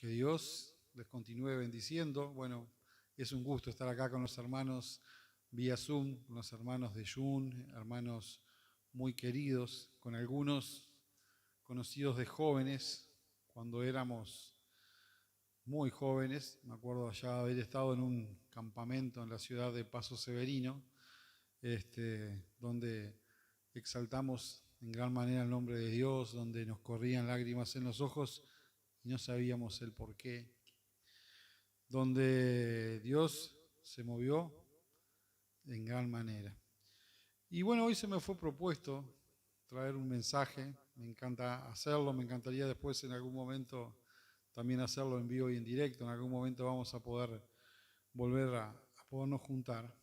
Que Dios les continúe bendiciendo. Bueno, es un gusto estar acá con los hermanos vía Zoom, con los hermanos de Jun, hermanos muy queridos, con algunos conocidos de jóvenes, cuando éramos muy jóvenes. Me acuerdo ya haber estado en un campamento en la ciudad de Paso Severino, donde exaltamos en gran manera el nombre de Dios, donde nos corrían lágrimas en los ojos y no sabíamos el por qué, donde Dios se movió en gran manera. Y bueno, hoy se me fue propuesto traer un mensaje, me encanta hacerlo, me encantaría después en algún momento también hacerlo en vivo y en directo, en algún momento vamos a poder volver a podernos juntar.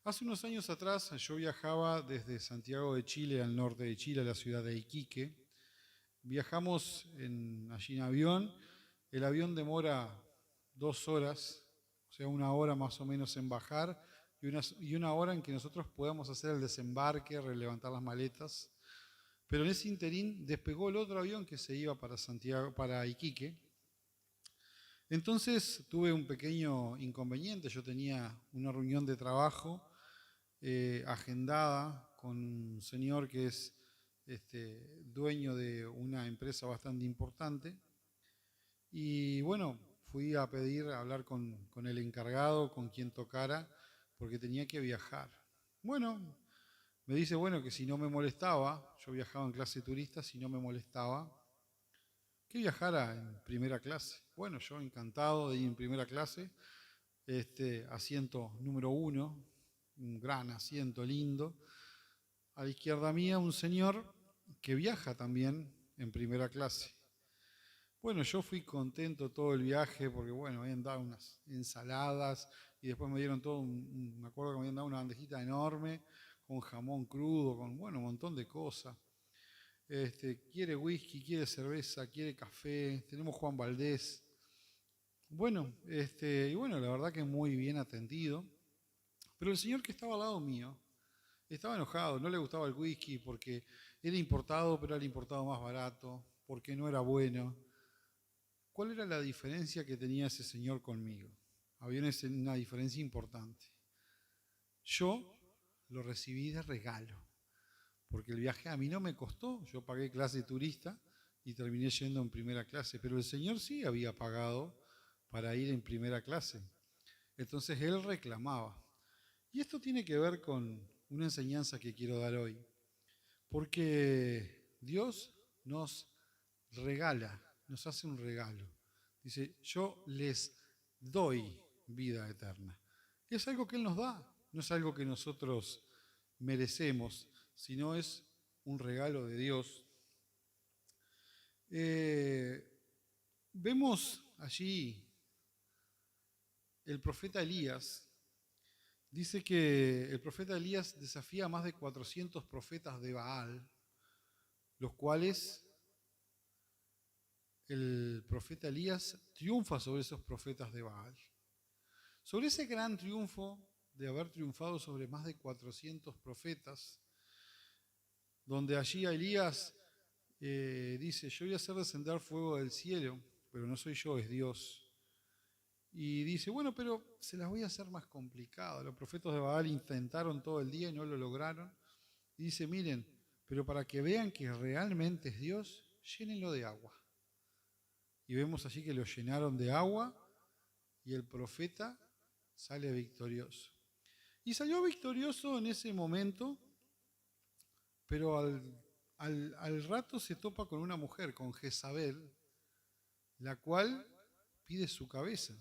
Hace unos años atrás yo viajaba desde Santiago de Chile al norte de Chile, a la ciudad de Iquique. Viajamos allí en avión, el avión demora 2 horas, o sea, 1 hora más o menos en bajar y una hora en que nosotros podamos hacer el desembarque, relevantar las maletas. Pero en ese interín despegó el otro avión que se iba para Santiago, para Iquique. Entonces tuve un pequeño inconveniente. Yo tenía una reunión de trabajo agendada con un señor que es dueño de una empresa bastante importante. Y bueno, fui a pedir, a hablar con el encargado, con quien tocara, porque tenía que viajar. Bueno, me dice, bueno, que si no me molestaba, yo viajaba en clase turista, si no me molestaba, que viajara en primera clase. Bueno, yo encantado de ir en primera clase, asiento número 1, un gran asiento lindo. A la izquierda mía un señor que viaja también en primera clase. Bueno, yo fui contento todo el viaje porque, bueno, me habían dado unas ensaladas y después me dieron todo, me acuerdo que me habían dado una bandejita enorme con jamón crudo, con, bueno, un montón de cosas. Quiere whisky, quiere cerveza, quiere café, tenemos Juan Valdés. Bueno, y bueno, la verdad que muy bien atendido. Pero el señor que estaba al lado mío estaba enojado, no le gustaba el whisky porque era importado, pero era el importado más barato, porque no era bueno. ¿Cuál era la diferencia que tenía ese señor conmigo? Había una diferencia importante. Yo lo recibí de regalo, porque el viaje a mí no me costó. Yo pagué clase turista y terminé yendo en primera clase, pero el señor sí había pagado para ir en primera clase. Entonces él reclamaba. Y esto tiene que ver con una enseñanza que quiero dar hoy, porque Dios nos regala, nos hace un regalo. Dice, yo les doy vida eterna. Y es algo que Él nos da, no es algo que nosotros merecemos, sino es un regalo de Dios. Vemos allí el profeta Elías. Dice que el profeta Elías desafía a más de 400 profetas de Baal, los cuales el profeta Elías triunfa sobre esos profetas de Baal. Sobre ese gran triunfo de haber triunfado sobre más de 400 profetas, donde allí Elías dice, yo voy a hacer descender fuego del cielo, pero no soy yo, es Dios. Y dice, bueno, pero se las voy a hacer más complicadas. Los profetas de Baal intentaron todo el día y no lo lograron. Y dice, miren, pero para que vean que realmente es Dios, llénenlo de agua. Y vemos allí que lo llenaron de agua y el profeta sale victorioso. Y salió victorioso en ese momento, pero al rato se topa con una mujer, con Jezabel, la cual pide su cabeza.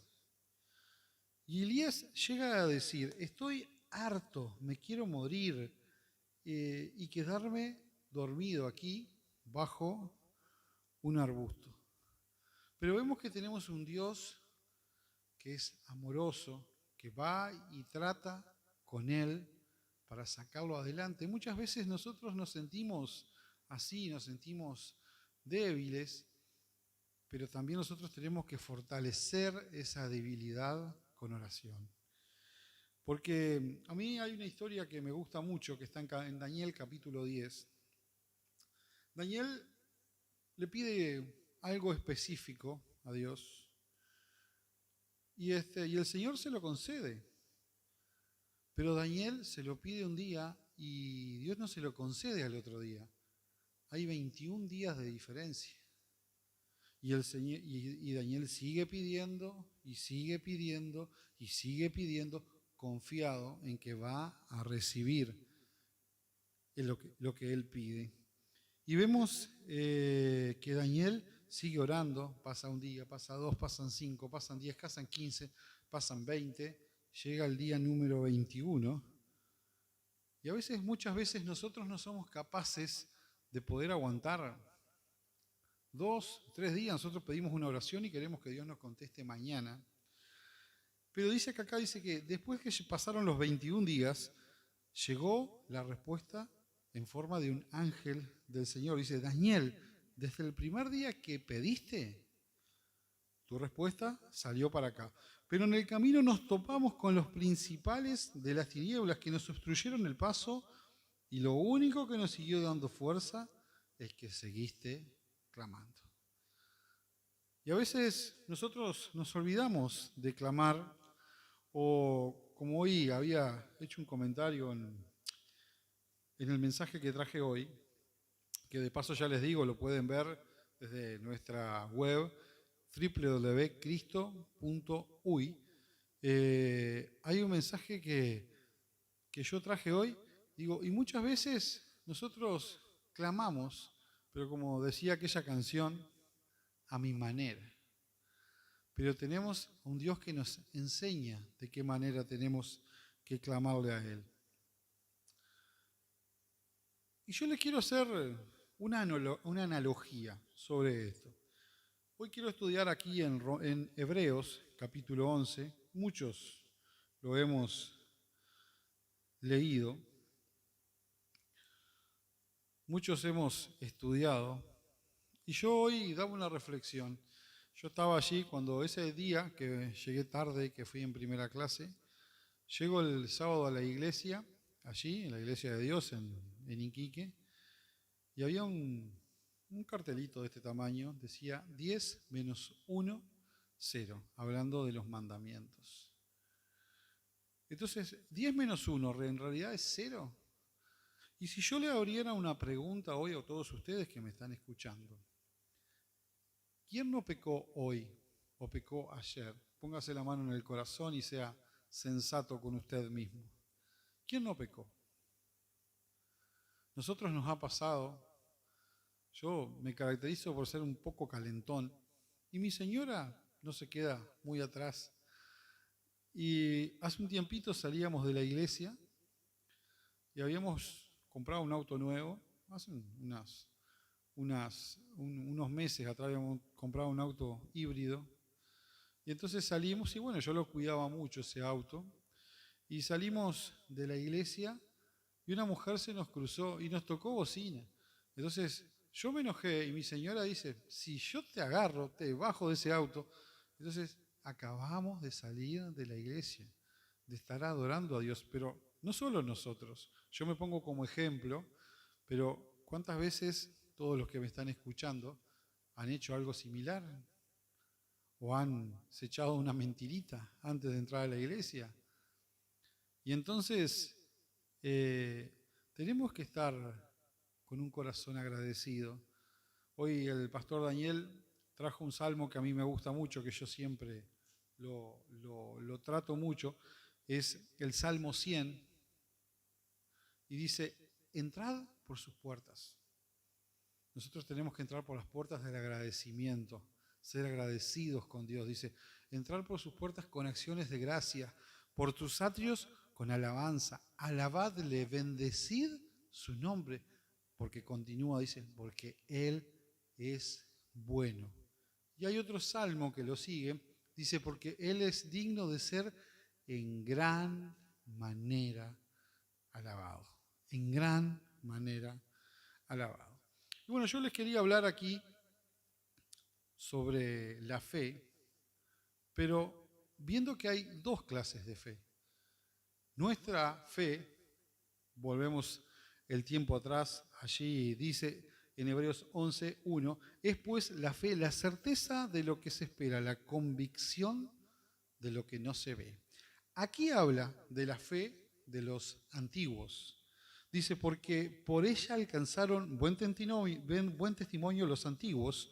Y Elías llega a decir, estoy harto, me quiero morir y quedarme dormido aquí bajo un arbusto. Pero vemos que tenemos un Dios que es amoroso, que va y trata con él para sacarlo adelante. Muchas veces nosotros nos sentimos así, nos sentimos débiles, pero también nosotros tenemos que fortalecer esa debilidad con oración. Porque a mí hay una historia que me gusta mucho, que está en Daniel capítulo 10. Daniel le pide algo específico a Dios. Y el Señor se lo concede. Pero Daniel se lo pide un día y Dios no se lo concede al otro día. Hay 21 días de diferencia. Y Daniel sigue pidiendo y sigue pidiendo y sigue pidiendo, confiado en que va a recibir lo que él pide. Y vemos que Daniel sigue orando, pasa un día, pasa dos, pasan 5, pasan 10, pasan 15, pasan 20, llega el día número 21. Y muchas veces nosotros no somos capaces de poder aguantar 2, 3 días. Nosotros pedimos una oración y queremos que Dios nos conteste mañana. Pero dice que después que pasaron los 21 días, llegó la respuesta en forma de un ángel del Señor. Dice, Daniel, desde el primer día que pediste, tu respuesta salió para acá. Pero en el camino nos topamos con los principales de las tinieblas que nos obstruyeron el paso y lo único que nos siguió dando fuerza es que seguiste clamando. Y a veces nosotros nos olvidamos de clamar, o como hoy había hecho un comentario en el mensaje que traje hoy, que de paso ya les digo, lo pueden ver desde nuestra web www.cristo.uy. Hay un mensaje que yo traje hoy, digo, y muchas veces nosotros clamamos, pero como decía aquella canción, a mi manera. Pero tenemos a un Dios que nos enseña de qué manera tenemos que clamarle a Él. Y yo les quiero hacer una analogía sobre esto. Hoy quiero estudiar aquí en Hebreos, capítulo 11. Muchos lo hemos leído. Muchos hemos estudiado. Y yo hoy daba una reflexión. Yo estaba allí cuando ese día que llegué tarde, que fui en primera clase, llego el sábado a la iglesia, allí, en la iglesia de Dios, en Iquique, y había un cartelito de este tamaño, decía 10 menos 1, 0, hablando de los mandamientos. Entonces, 10 menos 1 en realidad es 0. Y si yo le abriera una pregunta hoy a todos ustedes que me están escuchando, ¿quién no pecó hoy o pecó ayer? Póngase la mano en el corazón y sea sensato con usted mismo. ¿Quién no pecó? Nosotros nos ha pasado, yo me caracterizo por ser un poco calentón y mi señora no se queda muy atrás. Y hace un tiempito salíamos de la iglesia y habíamos comprado un auto nuevo, hace unos meses atrás habíamos comprado un auto híbrido. Y entonces salimos y bueno, yo lo cuidaba mucho ese auto. Y salimos de la iglesia y una mujer se nos cruzó y nos tocó bocina. Entonces yo me enojé y mi señora dice, si yo te agarro, te bajo de ese auto. Entonces acabamos de salir de la iglesia, de estar adorando a Dios, pero no solo nosotros. Yo me pongo como ejemplo, pero ¿cuántas veces todos los que me están escuchando han hecho algo similar? ¿O han echado una mentirita antes de entrar a la iglesia? Y entonces tenemos que estar con un corazón agradecido. Hoy el pastor Daniel trajo un salmo que a mí me gusta mucho, que yo siempre lo trato mucho, es el Salmo 100, y dice, entrad por sus puertas. Nosotros tenemos que entrar por las puertas del agradecimiento, ser agradecidos con Dios. Dice, entrar por sus puertas con acciones de gracia, por tus atrios con alabanza. Alabadle, bendecid su nombre, porque continúa, dice, porque Él es bueno. Y hay otro salmo que lo sigue, dice, porque Él es digno de ser en gran manera alabado. En gran manera alabado. Y bueno, yo les quería hablar aquí sobre la fe, pero viendo que hay dos clases de fe. Nuestra fe, volvemos el tiempo atrás, allí dice, en Hebreos 11:1, es pues la fe, la certeza de lo que se espera, la convicción de lo que no se ve. Aquí habla de la fe de los antiguos. Dice, porque por ella alcanzaron buen testimonio los antiguos.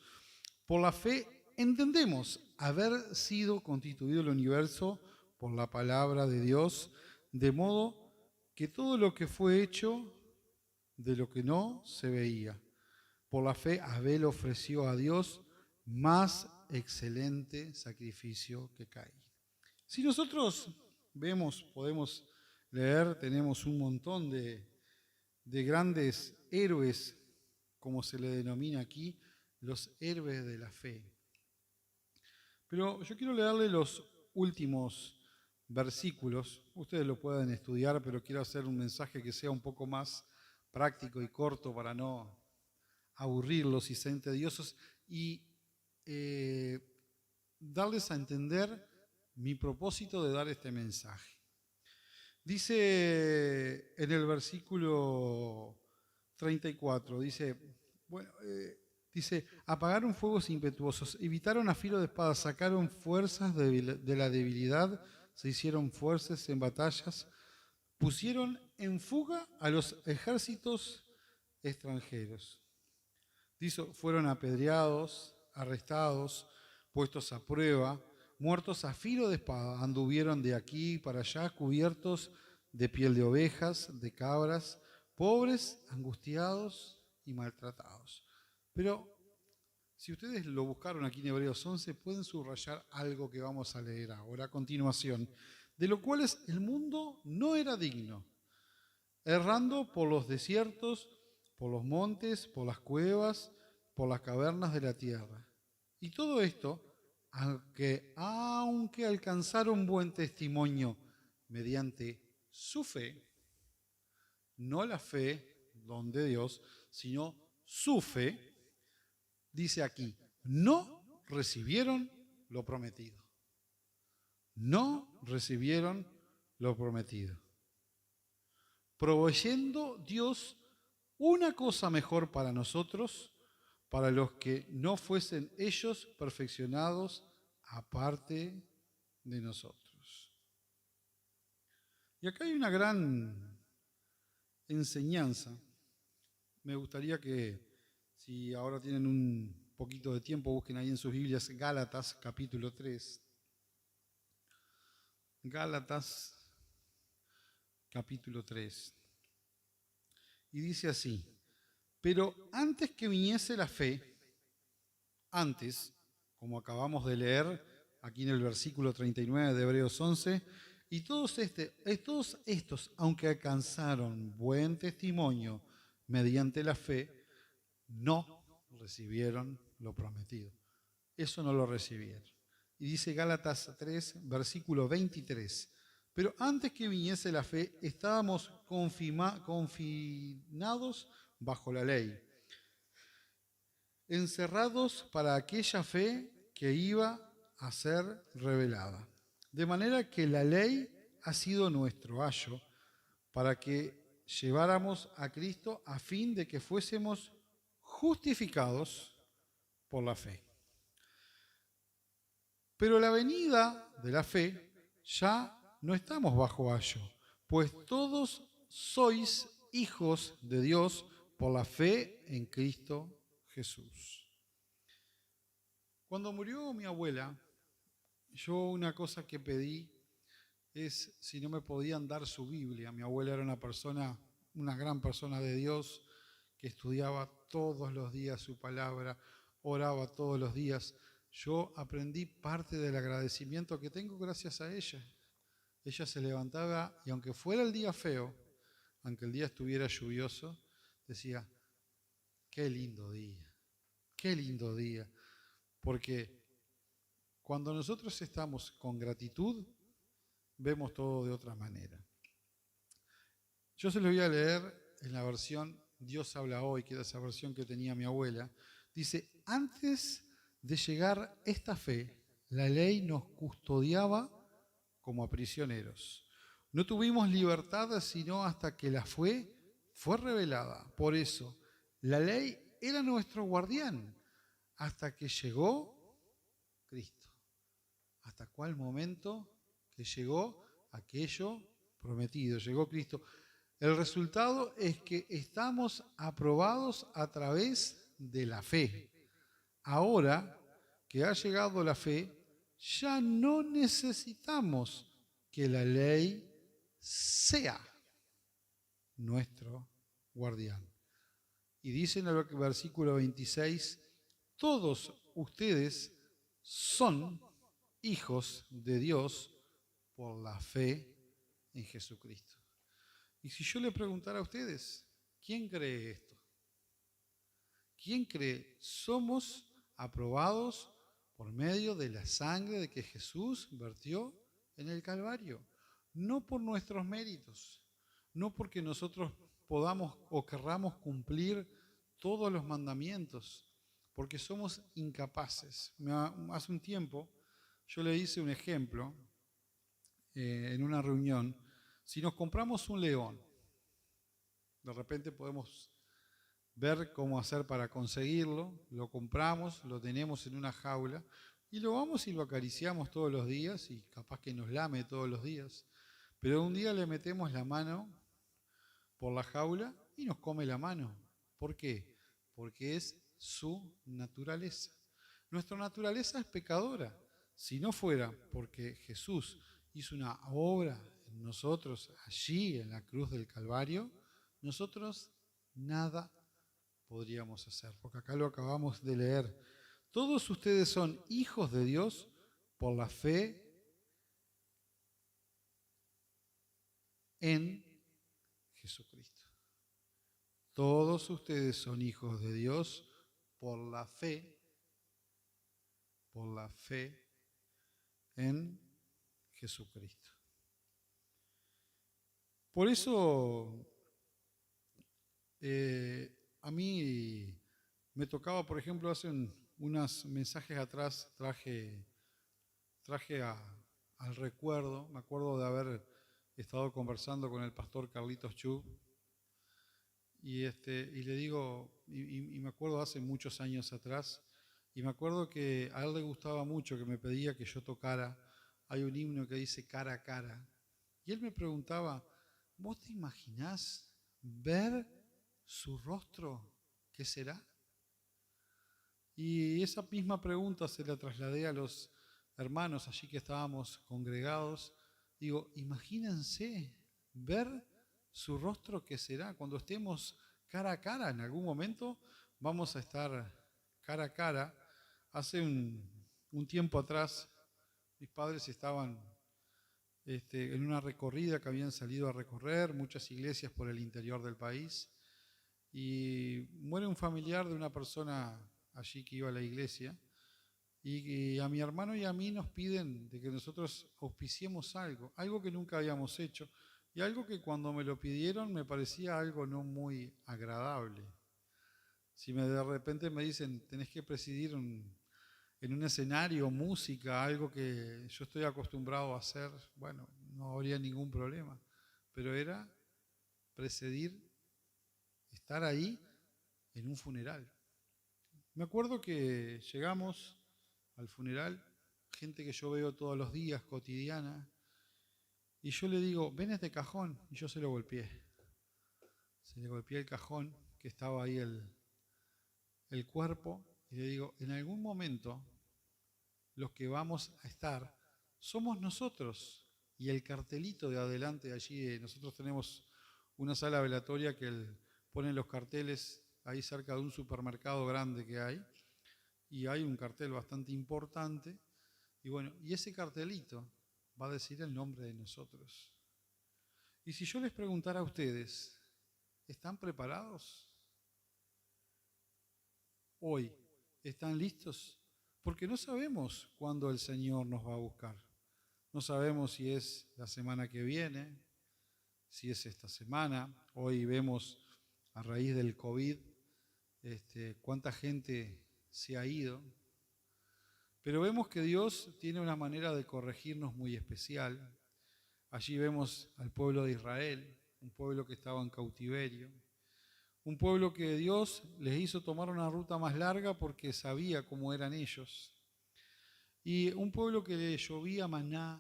Por la fe entendemos haber sido constituido el universo por la palabra de Dios, de modo que todo lo que fue hecho de lo que no se veía. Por la fe Abel ofreció a Dios más excelente sacrificio que Caín. Si nosotros vemos, podemos leer, tenemos un montón de grandes héroes, como se le denomina aquí, los héroes de la fe. Pero yo quiero leerle los últimos versículos. Ustedes lo pueden estudiar, pero quiero hacer un mensaje que sea un poco más práctico y corto para no aburrirlos y ser tediosos y darles a entender mi propósito de dar este mensaje. Dice en el versículo 34, dice, apagaron fuegos impetuosos, evitaron a filo de espada, sacaron fuerzas de la debilidad, se hicieron fuertes en batallas, pusieron en fuga a los ejércitos extranjeros. Dice, fueron apedreados, arrestados, puestos a prueba, muertos a filo de espada, anduvieron de aquí para allá, cubiertos de piel de ovejas, de cabras, pobres, angustiados y maltratados. Pero si ustedes lo buscaron aquí en Hebreos 11, pueden subrayar algo que vamos a leer ahora a continuación, de lo cual el mundo no era digno, errando por los desiertos, por los montes, por las cuevas, por las cavernas de la tierra. Y todo esto, aunque alcanzaron buen testimonio mediante su fe, no la fe, don de Dios, sino su fe, dice aquí, no recibieron lo prometido. No recibieron lo prometido. Proveyendo Dios una cosa mejor para nosotros, para los que no fuesen ellos perfeccionados aparte de nosotros. Y acá hay una gran enseñanza. Me gustaría que, si ahora tienen un poquito de tiempo, busquen ahí en sus Biblias Gálatas capítulo 3. Gálatas capítulo 3. Y dice así, pero antes que viniese la fe, antes, como acabamos de leer aquí en el versículo 39 de Hebreos 11, y todos estos, aunque alcanzaron buen testimonio mediante la fe, no recibieron lo prometido. Eso no lo recibieron. Y dice Gálatas 3, versículo 23. Pero antes que viniese la fe, estábamos confinados bajo la ley, encerrados para aquella fe que iba a ser revelada. De manera que la ley ha sido nuestro ayo para que lleváramos a Cristo a fin de que fuésemos justificados por la fe. Pero la venida de la fe ya no estamos bajo ayo, pues todos sois hijos de Dios por la fe en Cristo Jesús. Cuando murió mi abuela, yo una cosa que pedí es si no me podían dar su Biblia. Mi abuela era una gran persona de Dios, que estudiaba todos los días su palabra, oraba todos los días. Yo aprendí parte del agradecimiento que tengo gracias a ella. Ella se levantaba y aunque fuera el día feo, aunque el día estuviera lluvioso, decía, qué lindo día. Porque cuando nosotros estamos con gratitud, vemos todo de otra manera. Yo se lo voy a leer en la versión Dios habla hoy, que era esa versión que tenía mi abuela. Dice, antes de llegar esta fe, la ley nos custodiaba como a prisioneros. No tuvimos libertad sino hasta que la fue revelada. Por eso, la ley era nuestro guardián hasta que llegó Cristo. ¿Hasta cuál momento? Que llegó aquello prometido, llegó Cristo. El resultado es que estamos aprobados a través de la fe. Ahora que ha llegado la fe, ya no necesitamos que la ley sea nuestro guardián. Y dice en el versículo 26, todos ustedes son hijos de Dios por la fe en Jesucristo. Y si yo le preguntara a ustedes, ¿quién cree esto? ¿Quién cree? Somos aprobados por medio de la sangre de que Jesús vertió en el Calvario, no por nuestros méritos, no porque nosotros podamos o querramos cumplir todos los mandamientos, porque somos incapaces. Hace un tiempo yo le hice un ejemplo en una reunión. Si nos compramos un león, de repente podemos ver cómo hacer para conseguirlo, lo compramos, lo tenemos en una jaula y lo vamos y lo acariciamos todos los días y capaz que nos lame todos los días, pero un día le metemos la mano por la jaula y nos come la mano. ¿Por qué? Porque es su naturaleza. Nuestra naturaleza es pecadora. Si no fuera porque Jesús hizo una obra en nosotros allí en la cruz del Calvario, nosotros nada podríamos hacer, porque acá lo acabamos de leer. Todos ustedes son hijos de Dios por la fe en Jesucristo. Todos ustedes son hijos de Dios por la fe en Jesucristo. Por eso a mí me tocaba, por ejemplo, hace unos mensajes atrás traje al recuerdo, me acuerdo de haber estado conversando con el pastor Carlitos Chu y le digo, y me acuerdo hace muchos años atrás, y me acuerdo que a él le gustaba mucho, que me pedía que yo tocara, hay un himno que dice cara a cara, y él me preguntaba, ¿vos te imaginás ver su rostro? ¿Qué será? Y esa misma pregunta se la trasladé a los hermanos allí que estábamos congregados. Digo, imagínense ver su rostro, ¿qué será? Cuando estemos cara a cara, en algún momento vamos a estar cara a cara. Hace un tiempo atrás, mis padres estaban en una recorrida que habían salido a recorrer muchas iglesias por el interior del país y muere un familiar de una persona allí que iba a la iglesia y a mi hermano y a mí nos piden de que nosotros auspiciemos algo que nunca habíamos hecho y algo que cuando me lo pidieron me parecía algo no muy agradable. Si de repente me dicen tenés que presidir en un escenario, música, algo que yo estoy acostumbrado a hacer, bueno, no habría ningún problema, pero era presidir, estar ahí en un funeral. Me acuerdo que llegamos al funeral, gente que yo veo todos los días, cotidiana, y yo le digo, ven este cajón, y yo se lo golpeé. Se le golpeé el cajón, que estaba ahí el cuerpo, y le digo, en algún momento los que vamos a estar somos nosotros. Y el cartelito de adelante allí, nosotros tenemos una sala velatoria que ponen los carteles ahí cerca de un supermercado grande que hay, y hay un cartel bastante importante, y bueno, y ese cartelito va a decir el nombre de nosotros. Y si yo les preguntara a ustedes, ¿están preparados? Hoy, ¿están listos? Porque no sabemos cuándo el Señor nos va a buscar. No sabemos si es la semana que viene, si es esta semana. Hoy vemos a raíz del COVID cuánta gente se ha ido. Pero vemos que Dios tiene una manera de corregirnos muy especial. Allí vemos al pueblo de Israel, un pueblo que estaba en cautiverio, Un pueblo que Dios les hizo tomar una ruta más larga porque sabía cómo eran ellos. Y un pueblo que le llovía maná,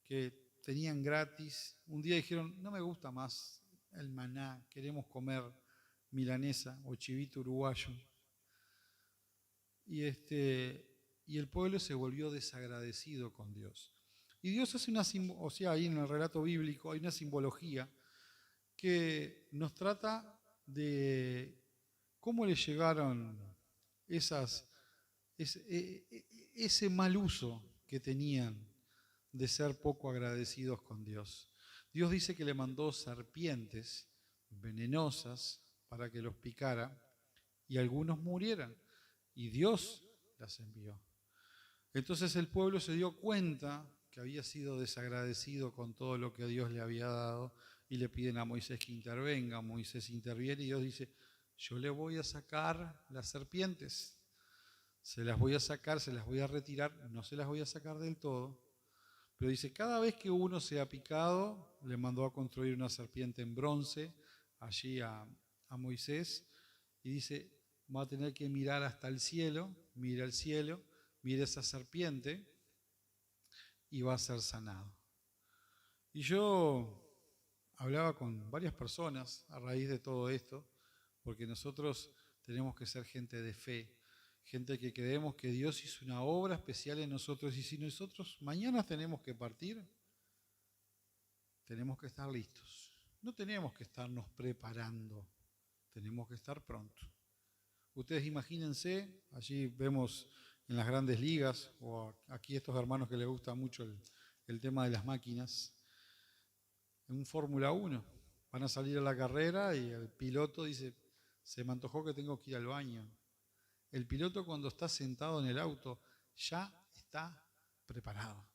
que tenían gratis. Un día dijeron, no me gusta más el maná, queremos comer milanesa o chivito uruguayo. Y, y el pueblo se volvió desagradecido con Dios. Y Dios hace ahí en el relato bíblico hay una simbología que nos trata de cómo le llegaron ese mal uso que tenían de ser poco agradecidos con Dios. Dios dice que le mandó serpientes venenosas para que los picara y algunos murieran. Y Dios las envió. Entonces el pueblo se dio cuenta que había sido desagradecido con todo lo que Dios le había dado y le piden a Moisés que intervenga. Moisés interviene y Dios dice, yo le voy a sacar las serpientes, se las voy a sacar, se las voy a retirar, no se las voy a sacar del todo, pero dice, cada vez que uno sea picado, le mandó a construir una serpiente en bronce allí a Moisés y dice, va a tener que mirar hasta el cielo, mira el cielo, mira esa serpiente y va a ser sanado. Y yo hablaba con varias personas a raíz de todo esto, porque nosotros tenemos que ser gente de fe, gente que creemos que Dios hizo una obra especial en nosotros y si nosotros mañana tenemos que partir, tenemos que estar listos. No tenemos que estarnos preparando, tenemos que estar pronto. Ustedes imagínense, allí vemos en las grandes ligas, o aquí estos hermanos que les gusta mucho el tema de las máquinas, en un Fórmula 1, van a salir a la carrera y el piloto dice, se me antojó que tengo que ir al baño. El piloto cuando está sentado en el auto ya está preparado.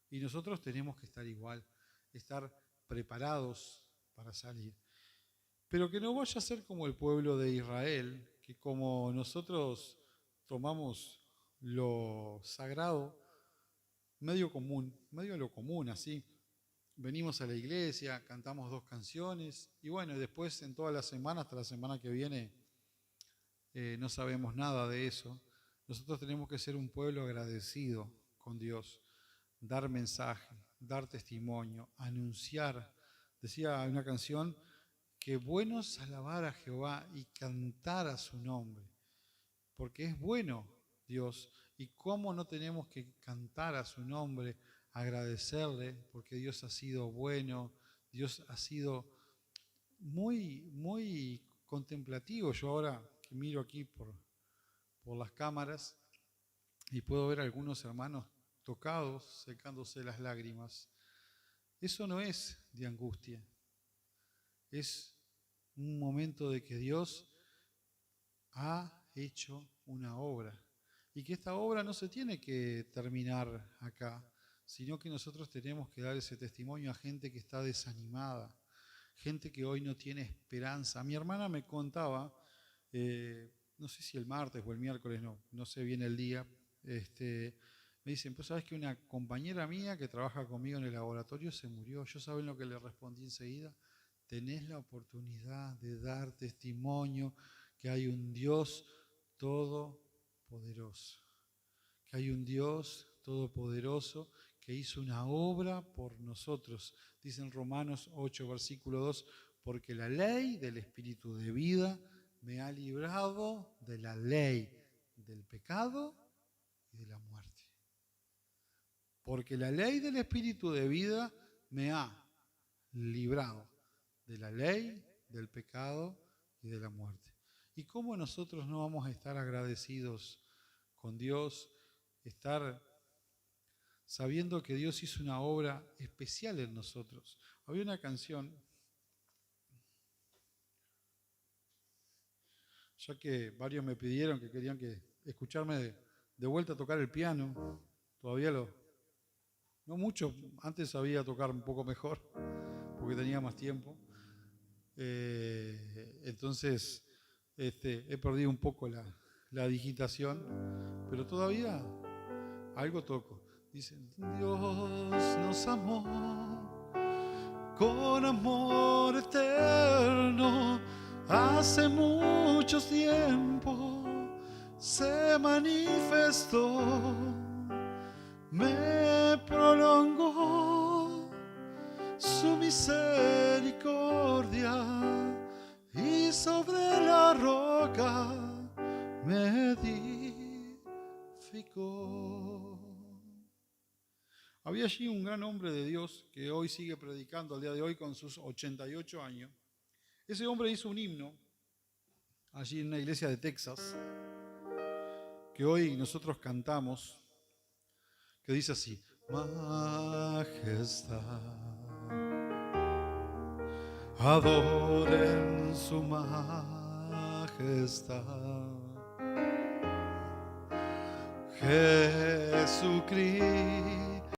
Y nosotros tenemos que estar igual, estar preparados para salir. Pero que no vaya a ser como el pueblo de Israel, que como nosotros tomamos lo sagrado, medio común, medio a lo común, así. Venimos a la iglesia, cantamos 2 canciones y bueno, después en toda la semana, hasta la semana que viene, no sabemos nada de eso. Nosotros tenemos que ser un pueblo agradecido con Dios, dar mensaje, dar testimonio, anunciar. Decía una canción, que bueno es alabar a Jehová y cantar a su nombre, porque es bueno Dios. ¿Y cómo no tenemos que cantar a su nombre, agradecerle, porque Dios ha sido bueno, Dios ha sido muy, muy contemplativo? Yo ahora que miro aquí por las cámaras y puedo ver a algunos hermanos tocados, secándose las lágrimas. Eso no es de angustia, es un momento de que Dios ha hecho una obra y que esta obra no se tiene que terminar acá, sino que nosotros tenemos que dar ese testimonio a gente que está desanimada, gente que hoy no tiene esperanza. Mi hermana me contaba, no sé si el martes o el miércoles, no sé bien el día, me dicen, pues sabes que una compañera mía que trabaja conmigo en el laboratorio se murió. Yo saben lo que le respondí enseguida, tenés la oportunidad de dar testimonio que hay un Dios todopoderoso, que hay un Dios todopoderoso que hizo una obra por nosotros. Dice en Romanos 8, versículo 2, porque la ley del Espíritu de vida me ha librado de la ley del pecado y de la muerte. Porque la ley del Espíritu de vida me ha librado de la ley, del pecado y de la muerte. ¿Y cómo nosotros no vamos a estar agradecidos con Dios, estar sabiendo que Dios hizo una obra especial en nosotros? Había una canción, ya que varios me pidieron que querían escucharme de vuelta a tocar el piano, todavía no mucho, antes sabía tocar un poco mejor, porque tenía más tiempo. Entonces he perdido un poco la digitación, pero todavía algo toco. Dicen, Dios nos amó con amor eterno, hace mucho tiempo se manifestó, me prolongó su misericordia y sobre la roca me edificó. Había allí un gran hombre de Dios que hoy sigue predicando al día de hoy con sus 88 años. Ese hombre hizo un himno allí en una iglesia de Texas que hoy nosotros cantamos, que dice así: majestad, adoren su majestad, Jesucristo